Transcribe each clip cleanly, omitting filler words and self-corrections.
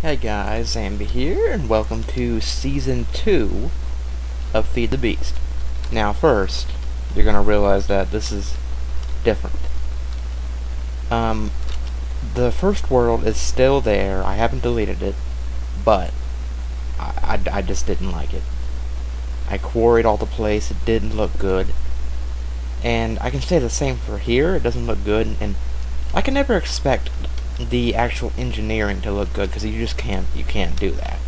Hey guys, Zambie here, and welcome to Season 2 of Feed the Beast. Now first, you're gonna realize that this is different. The first world is still there, I haven't deleted it, but I just didn't like it. I quarried all the place, it didn't look good, and I can say the same for here, it doesn't look good, and I can never expect the actual engineering to look good because you can't do that.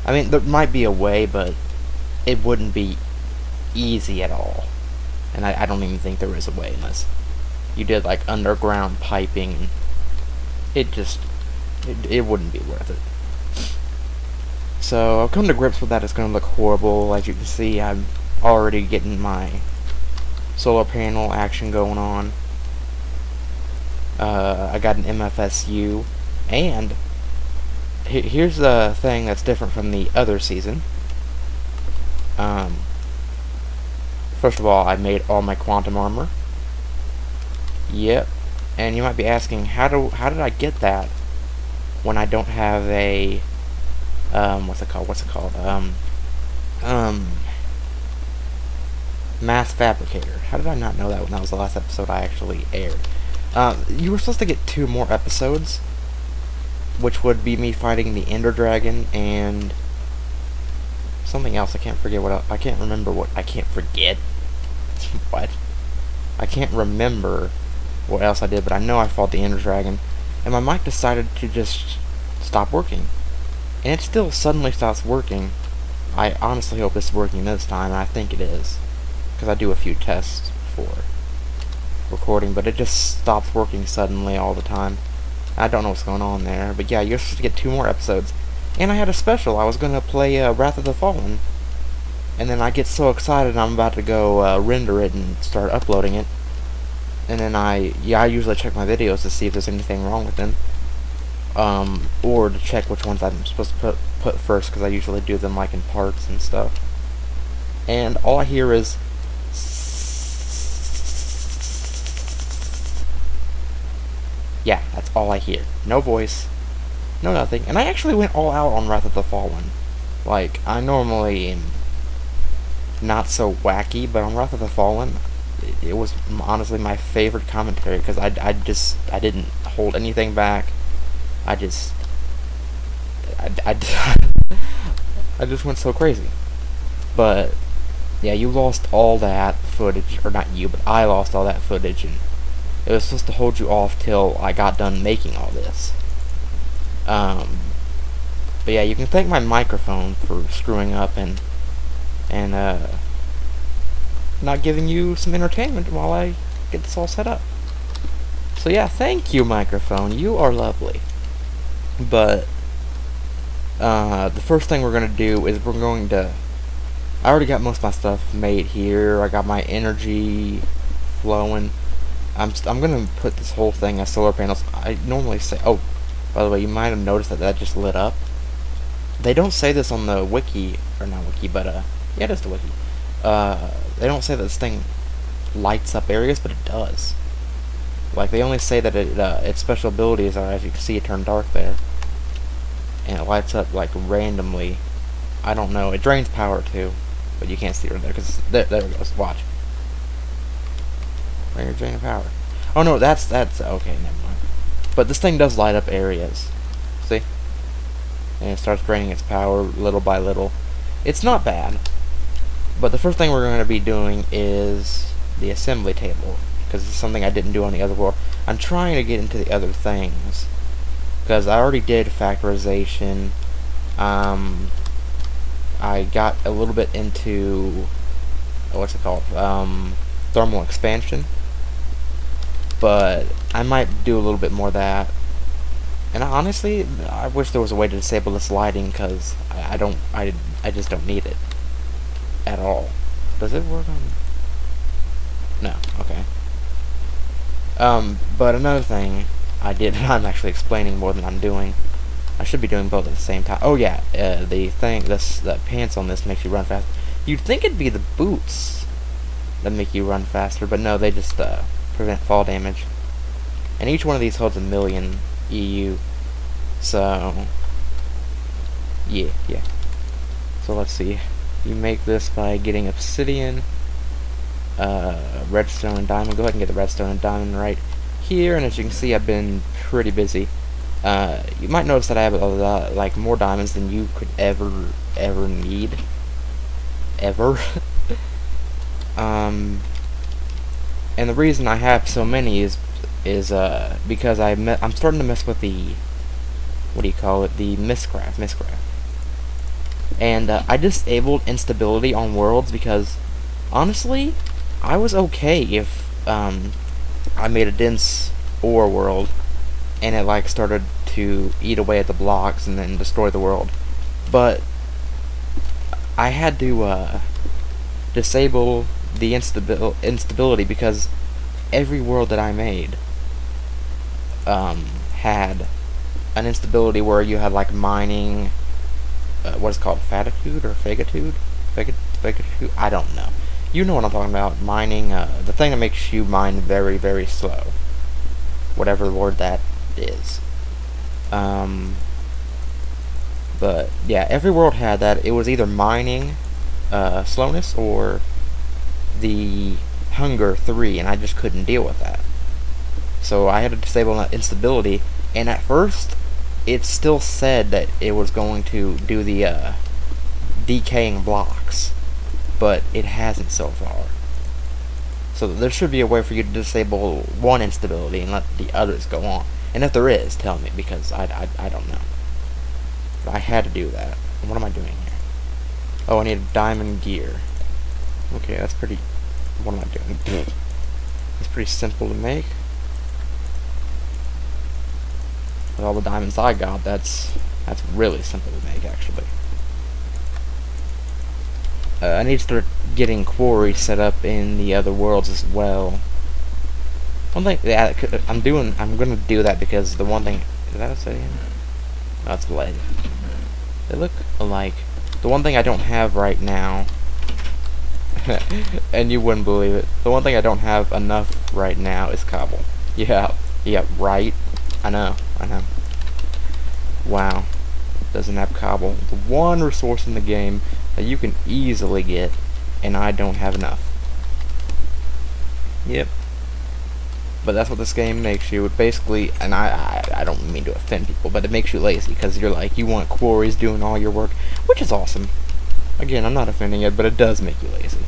I mean, there might be a way, but it wouldn't be easy at all, and I don't even think there is a way unless you did like underground piping, and it wouldn't be worth it. So I've come to grips with that. It's going to look horrible. As you can see, I'm already getting my solar panel action going on. I got an MFSU, and here's the thing that's different from the other season. First of all, I made all my quantum armor. Yep, and you might be asking, how did I get that when I don't have a what's it called? Mass fabricator. How did I not know that when that was the last episode I actually aired? You were supposed to get 2 more episodes, which would be me fighting the Ender Dragon and something else. I can't forget what else. I can't remember what. I can't forget. What? I can't remember what else I did, but I know I fought the Ender Dragon, and my mic decided to just stop working. And it still suddenly stops working. I honestly hope it's working this time, and I think it is, because I do a few tests before recording, but it just stops working suddenly all the time. I don't know what's going on there, but yeah, you're supposed to get 2 more episodes. And I had a special. I was going to play Wrath of the Fallen, and then I get so excited I'm about to go render it and start uploading it. And then I usually check my videos to see if there's anything wrong with them, or to check which ones I'm supposed to put first, because I usually do them like in parts and stuff. And all I hear is yeah, that's all I hear. No voice, no nothing. And I actually went all out on Wrath of the Fallen. Like, I normally am not so wacky, but on Wrath of the Fallen, it was honestly my favorite commentary, because I didn't hold anything back. I just went so crazy. But yeah, you lost all that footage, or not you, but I lost all that footage, and it was supposed to hold you off till I got done making all this. But yeah, you can thank my microphone for screwing up and not giving you some entertainment while I get this all set up. So yeah, thank you, microphone. You are lovely. But the first thing we're gonna do is I already got most of my stuff made here. I got my energy flowing. I'm gonna put this whole thing as solar panels. I normally say, oh, by the way, you might have noticed that just lit up. They don't say this on the wiki, or not wiki, but yeah, it is the wiki. They don't say that this thing lights up areas, but it does. Like, they only say that its special abilities are, as you can see, it turned dark there, and it lights up like randomly. I don't know. It drains power too, but you can't see it right there because there it goes. Watch. You're draining power. Oh no, that's okay. Never mind. But this thing does light up areas. See? And it starts draining its power little by little. It's not bad. But the first thing we're going to be doing is the assembly table, because it's something I didn't do on the other world. I'm trying to get into the other things, because I already did factorization. I got a little bit into what's it called? Thermal expansion. But I might do a little bit more of that. And honestly, I wish there was a way to disable this lighting, because I just don't need it at all. Does it work on? No. Okay. But another thing I did, and I'm actually explaining more than I'm doing. I should be doing both at the same time. Oh yeah, the pants on this makes you run fast. You'd think it'd be the boots that make you run faster, but no, they just prevent fall damage. And each one of these holds 1,000,000 EU. So Yeah, yeah. So let's see. You make this by getting obsidian, redstone, and diamond. Go ahead and get the redstone and diamond right here. And as you can see, I've been pretty busy. You might notice that I have a lot, like, more diamonds than you could ever need. Ever. And the reason I have so many is because I'm starting to mess with the, what do you call it, the miscraft. And I disabled instability on worlds because, honestly, I was okay if I made a dense ore world and it like started to eat away at the blocks and then destroy the world. But I had to disable the instability because every world that I made had an instability where you had like mining, what is it called, fatitude or fagitude? Fagitude? I don't know. You know what I'm talking about. Mining, the thing that makes you mine very, very slow. Whatever word that is. But yeah, every world had that. It was either mining slowness or the hunger 3, and I just couldn't deal with that. So I had to disable that instability, and at first it still said that it was going to do the decaying blocks, but it hasn't so far. So there should be a way for you to disable one instability and let the others go on. And if there is, tell me, because I don't know. But I had to do that. What am I doing here? Oh, I need a diamond gear. Okay, that's pretty... What am I doing? It's pretty simple to make. With all the diamonds I got, that's really simple to make, actually. I need to start getting quarries set up in the other worlds as well. One thing, yeah, I'm gonna do that because the one thing, is that obsidian? No, it's lead. They look alike. The one thing I don't have right now, and you wouldn't believe it, the one thing I don't have enough right now is cobble. Yeah, right. I know. Wow. Doesn't have cobble. The one resource in the game that you can easily get, and I don't have enough. Yep. But that's what this game makes you. It basically, and I don't mean to offend people, but it makes you lazy because you're like, you want quarries doing all your work, which is awesome. Again, I'm not offending it, but it does make you lazy.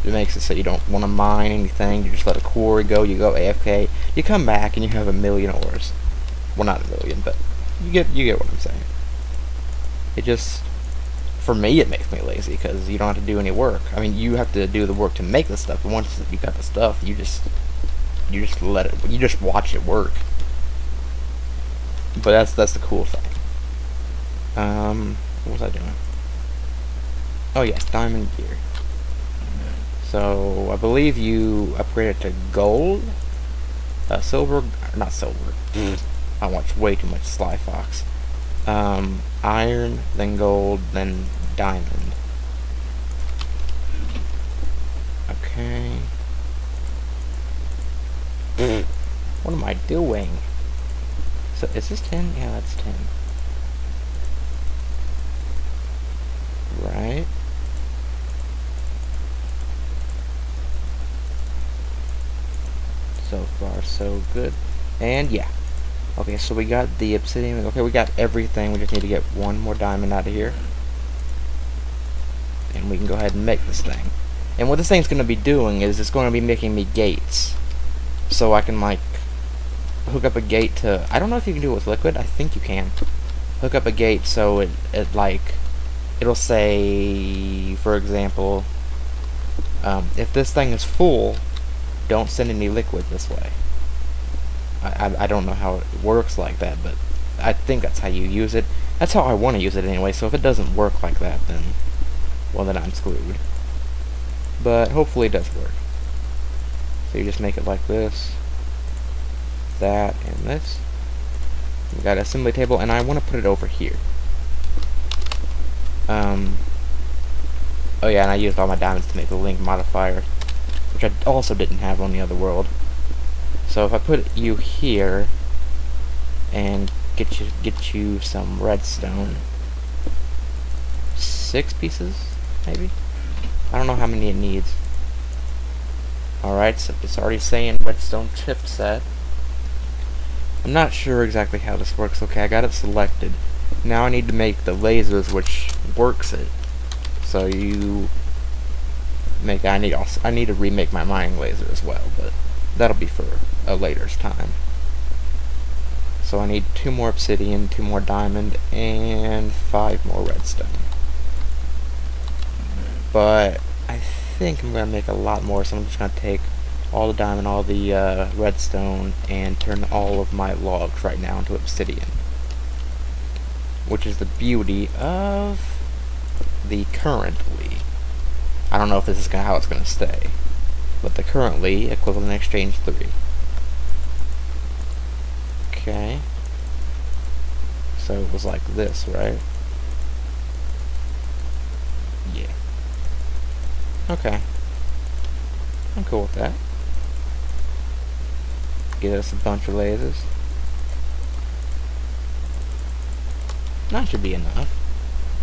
It makes it so you don't want to mine anything. You just let a quarry go. You go AFK. You come back and you have 1,000,000 ores. Well, not 1,000,000, but you get what I'm saying. It just, for me, it makes me lazy because you don't have to do any work. I mean, you have to do the work to make the stuff, but once you got the stuff, you just let it. You just watch it work. But that's the cool thing. What was I doing? Oh yes, diamond gear. So I believe you upgrade it to gold, silver, not silver. I watch way too much Sly Fox. Iron, then gold, then diamond. Okay. What am I doing? So is this 10? Yeah, that's 10. Right. So far, so good. And yeah. Okay, so we got the obsidian. Okay, we got everything. We just need to get one more diamond out of here. And we can go ahead and make this thing. And what this thing's going to be doing is it's going to be making me gates. So I can, like, hook up a gate to... I don't know if you can do it with liquid. I think you can. Hook up a gate so it like... It'll say, for example, if this thing is full, don't send any liquid this way. I don't know how it works like that, but I think that's how you use it. That's how I want to use it anyway, so if it doesn't work like that, then, well, then I'm screwed. But hopefully it does work. So you just make it like this, that, and this. We've got an assembly table, and I want to put it over here. Oh yeah, and I used all my diamonds to make the link modifier, which I also didn't have on the other world. So if I put you here and get you some redstone, 6 pieces, maybe? I don't know how many it needs. Alright, so it's already saying redstone chip set. I'm not sure exactly how this works. Okay, I got it selected. Now I need to make the lasers, which works it. So you make. I need to remake my mining laser as well, but that'll be for a later's time. So I need 2 more obsidian, 2 more diamond, and 5 more redstone. But I think I'm gonna make a lot more, so I'm just gonna take all the diamond, all the redstone, and turn all of my logs right now into obsidian. Which is the beauty of the currently. I don't know if this is how it's gonna stay, but the currently equivalent exchange 3. Okay. So it was like this, right? Yeah. Okay. I'm cool with that. Get us a bunch of lasers. That should be enough.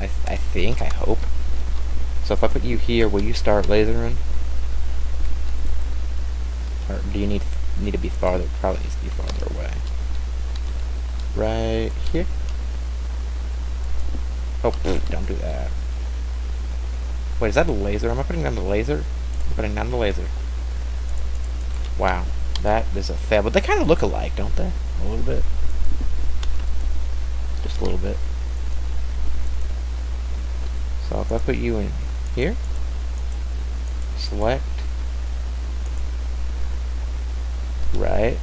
I think, I hope. So if I put you here, will you start lasering? Or do you need to be farther? Probably needs to be farther away. Right here? Oh, don't do that. Wait, is that a laser? Am I putting down the laser? I'm putting down the laser. Wow, that is a fail. But they kind of look alike, don't they? A little bit. Just a little bit. So if I put you in here, select, right.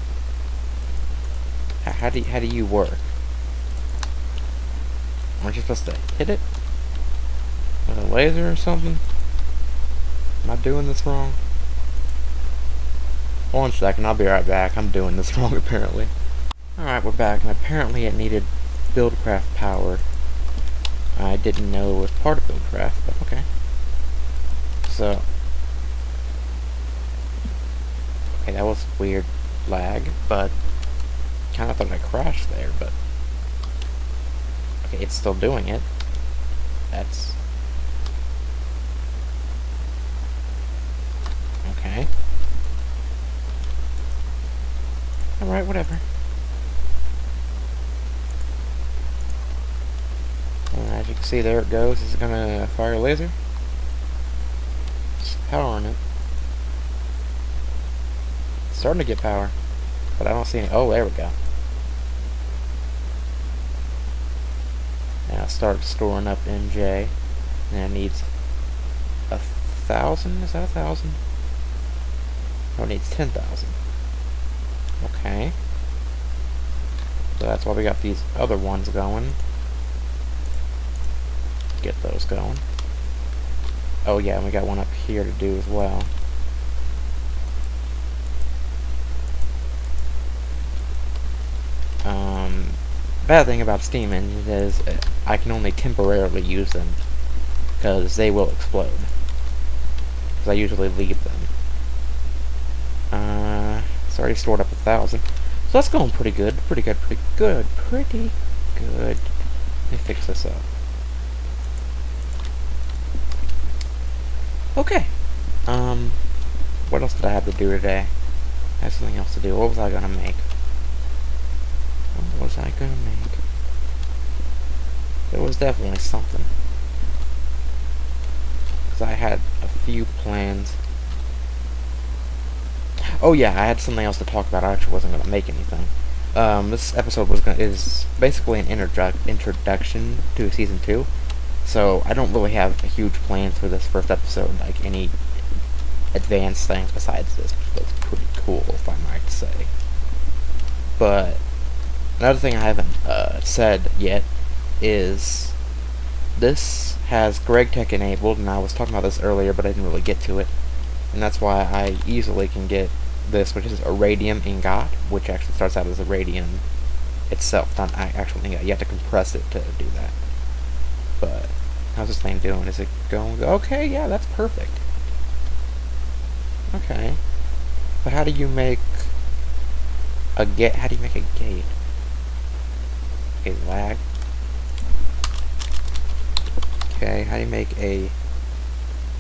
How do you work? Aren't you supposed to hit it with a laser or something? Am I doing this wrong? 1 second, I'll be right back. I'm doing this wrong apparently. Alright, we're back, and apparently it needed Buildcraft power. I didn't know it was part of Buildcraft, but okay. So, okay, that was weird lag, but kind of thought I crashed there, but okay, it's still doing it. That's okay. Alright, whatever. As you can see, there it goes. Is it gonna fire a laser? It's powering it. It's starting to get power, but I don't see any. Oh, there we go. Now start storing up NJ. And it needs 1,000. Is that 1,000? Oh, it needs 10,000. Okay. So that's why we got these other ones going. Get those going. Oh yeah, and we got one up here to do as well. Bad thing about steam engines is I can only temporarily use them because they will explode. Because I usually leave them. It's already stored up 1,000. So that's going pretty good. Pretty good. Let me fix this up. Okay. What else did I have to do today? I had something else to do. What was I gonna make? What was I gonna make? There was definitely something. Because I had a few plans. Oh yeah, I had something else to talk about. I actually wasn't gonna make anything. This episode is basically an introduction to season 2. So I don't really have huge plans for this first episode, like any advanced things besides this, which looks pretty cool, if I might say. But another thing I haven't said yet is this has GregTech enabled, and I was talking about this earlier, but I didn't really get to it. And that's why I easily can get this, which is a radium ingot, which actually starts out as a radium itself, not actual ingot. You have to compress it to do that. But how's this thing doing? Is it going? Okay, yeah, that's perfect. Okay, but how do you make a gate? How do you make a gate? Okay, lag. Okay, how you make a...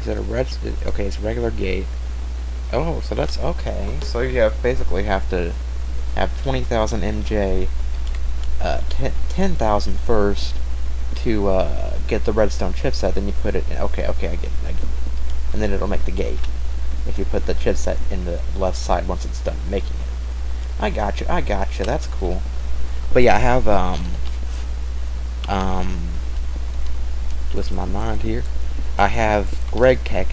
Is it a red... Okay, it's a regular gate. Oh, so that's... Okay. So you basically have to have 20,000 MJ, 10,000 first to get the redstone chipset, then you put it in... Okay, I get it. And then it'll make the gate if you put the chipset in the left side once it's done making it. I gotcha, that's cool. But yeah, I have, lose my mind here. I have GregTech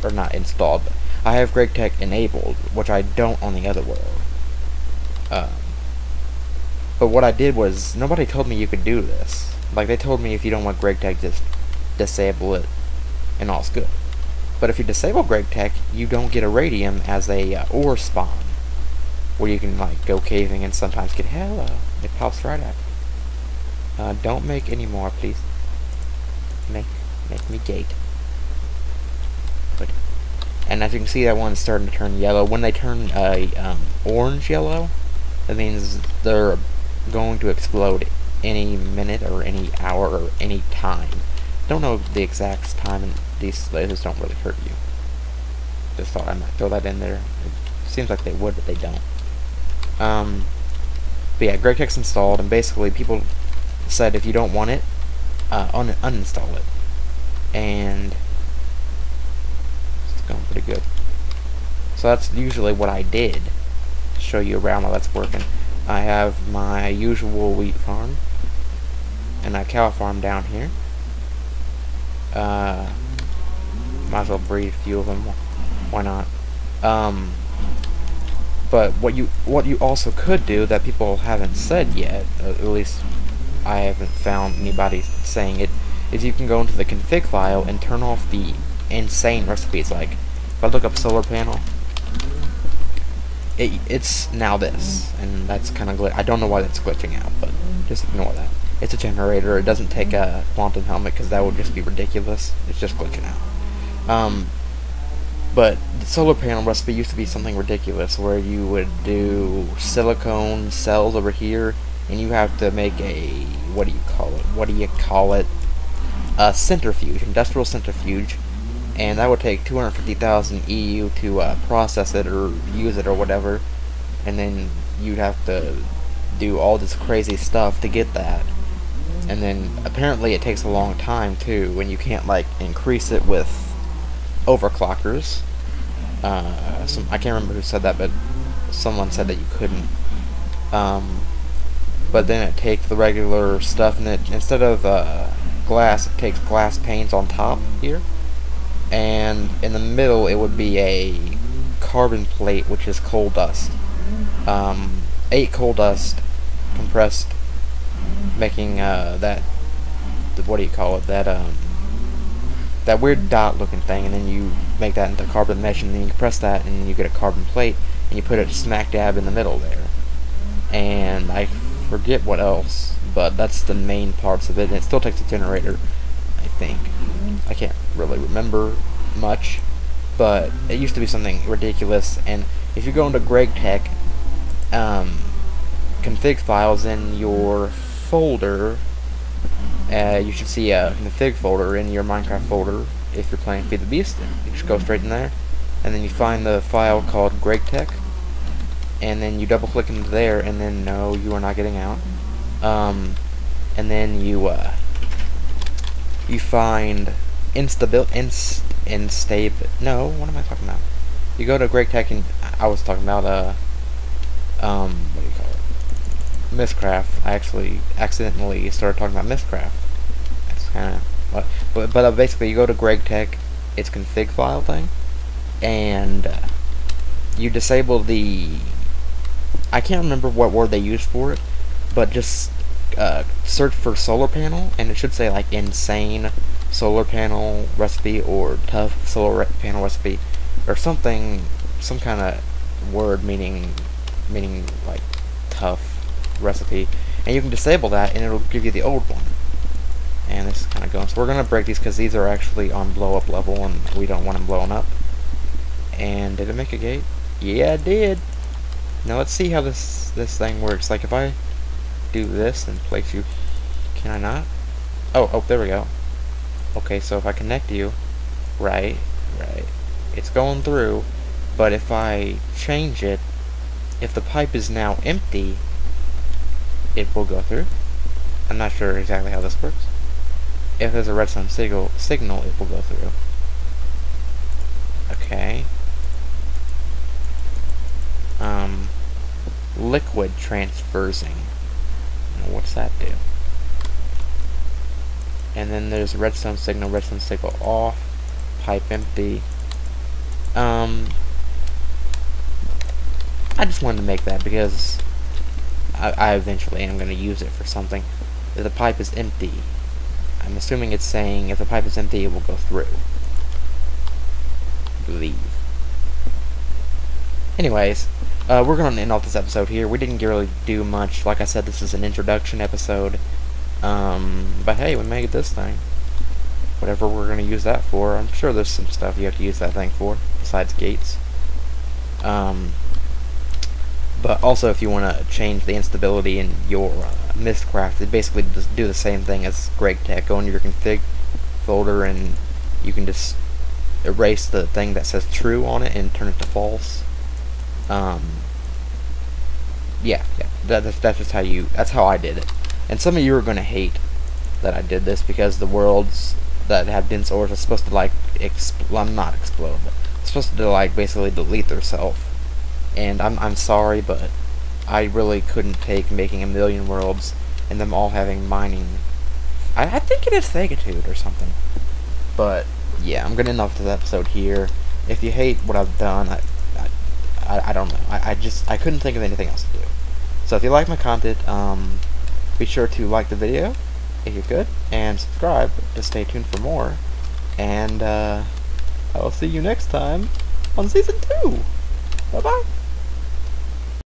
or not installed, but I have GregTech enabled, which I don't on the other world. But what I did was, nobody told me you could do this. Like, they told me if you don't want GregTech, just disable it, and all's good. But if you disable GregTech, you don't get Iridium as a ore spawn, where you can, like, go caving and sometimes get hello. It pops right up. Don't make any more, please. Make me gate. Good. And as you can see, that one's starting to turn yellow. When they turn orange yellow, that means they're going to explode any minute or any hour or any time. Don't know the exact time, and these lasers don't really hurt you. Just thought I might throw that in there. It seems like they would, but they don't. But yeah, GregTech's installed, and basically people said if you don't want it, uninstall it. And it's going pretty good. So that's usually what I did. Show you around how that's working. I have my usual wheat farm and a cow farm down here. Might as well breed a few of them. Why not? But what you also could do that people haven't said yet, at least I haven't found anybody saying it, is you can go into the config file and turn off the insane recipes. Like, if I look up solar panel, it's now this, and that's kind of I don't know why that's glitching out, but just ignore that. It's a generator. It doesn't take a quantum helmet because that would just be ridiculous. It's just glitching out. But the solar panel recipe used to be something ridiculous, where you would do silicone cells over here, and you have to make a what do you call it? A centrifuge, industrial centrifuge. And that would take 250,000 EU to process it or use it or whatever, and then you'd have to do all this crazy stuff to get that. And then apparently it takes a long time too, and you can't like increase it with overclockers. I can't remember who said that, but someone said that you couldn't. But then it takes the regular stuff, and it instead of glass, it takes glass panes on top here. And in the middle it would be a carbon plate, which is coal dust. 8 coal dust compressed, making that what do you call it, that weird dot looking thing, and then you make that into carbon mesh, and then you compress that and you get a carbon plate, and you put it smack dab in the middle there. And I forget what else, but that's the main parts of it, and it still takes a generator, I think. I can't really remember much, but it used to be something ridiculous. And if you go into GregTech config files in your folder, you should see a config folder in your Minecraft folder. If you're playing Feed the Beast, you just go straight in there, and then you find the file called GregTech, and then you double click into there, and then no, you are not getting out. And then you find no, what am I talking about? You go to GregTech, and I was talking about what do you call it? Mistcraft. I actually accidentally started talking about Mistcraft. That's kind of but basically you go to GregTech, its config file thing, and you disable the, I can't remember what word they used for it, but just search for solar panel, and it should say like insane solar panel recipe or tough solar panel recipe or something, some kind of word meaning like tough recipe, and you can disable that and it'll give you the old one. And this is kind of going, so we're gonna break these because these are actually on blow up level and we don't want them blowing up. And did it make a gate? Yeah, it did. Now let's see how this thing works. Like if I do this and place you, can I not? Oh, there we go. Okay, so if I connect you, right, it's going through, but if I change it, if the pipe is now empty, it will go through. I'm not sure exactly how this works. If there's a redstone signal, it will go through. Okay. Liquid transversing. What's that do? And then there's redstone signal off, pipe empty. I just wanted to make that because I eventually am going to use it for something. If the pipe is empty, I'm assuming it's saying if the pipe is empty, it will go through. I believe. Anyways, we're going to end off this episode here. We didn't really do much. Like I said, this is an introduction episode. But hey, we made this thing. Whatever we're going to use that for, I'm sure there's some stuff you have to use that thing for, besides gates. But also, if you want to change the instability in your Mistcraft, it basically just do the same thing as Greg Tech. Go into your config folder and you can just erase the thing that says true on it and turn it to false. Yeah, that's just how that's how I did it. And some of you are going to hate that I did this because the worlds that have dense ores are supposed to like not explode, but it's supposed to like basically delete themselves. And I'm sorry, but I really couldn't take making 1,000,000 worlds and them all having mining. I think it is Thagitude or something. But yeah, I'm gonna end off this episode here. If you hate what I've done, I don't know. I couldn't think of anything else to do. So if you like my content, be sure to like the video if you could, and subscribe to stay tuned for more. And I will see you next time on Season 2. Bye-bye.